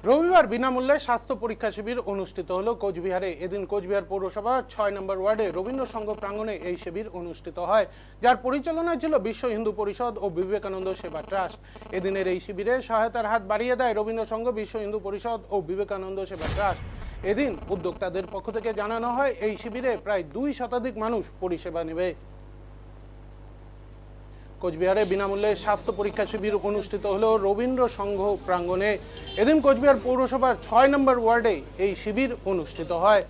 রবিবার বিনামূল্যে স্বাস্থ্য পরীক্ষা শিবির অনুষ্ঠিত হলো কোচবিহারে। এদিন কোচবিহার পৌরসভার ৬ নম্বর ওয়ার্ডে রবীন্দ্র সংঘ প্রাঙ্গণে এই শিবির অনুষ্ঠিত হয়, যার পরিচালনায় ছিল বিশ্ব হিন্দু পরিষদ ও বিবেকানন্দ সেবা ট্রাস্ট। এদিনের এই শিবিরে সহায়তার হাত বাড়িয়ে দেয় রবীন্দ্র সংঘ, বিশ্ব হিন্দু পরিষদ ও বিবেকানন্দ সেবা ট্রাস্ট। এদিন উদ্যোক্তাদের পক্ষ থেকে জানানো হয়, এই শিবিরে প্রায় ২ শতাধিক মানুষ পরিষেবা নেবে। কোচবিহারে বিনামূল্যে স্বাস্থ্য পরীক্ষা শিবির অনুষ্ঠিত হলো রবীন্দ্র সংঘ প্রাঙ্গণে। এদিন কোচবিহার পৌরসভার ৬ নম্বর ওয়ার্ডে এই শিবির অনুষ্ঠিত হয়।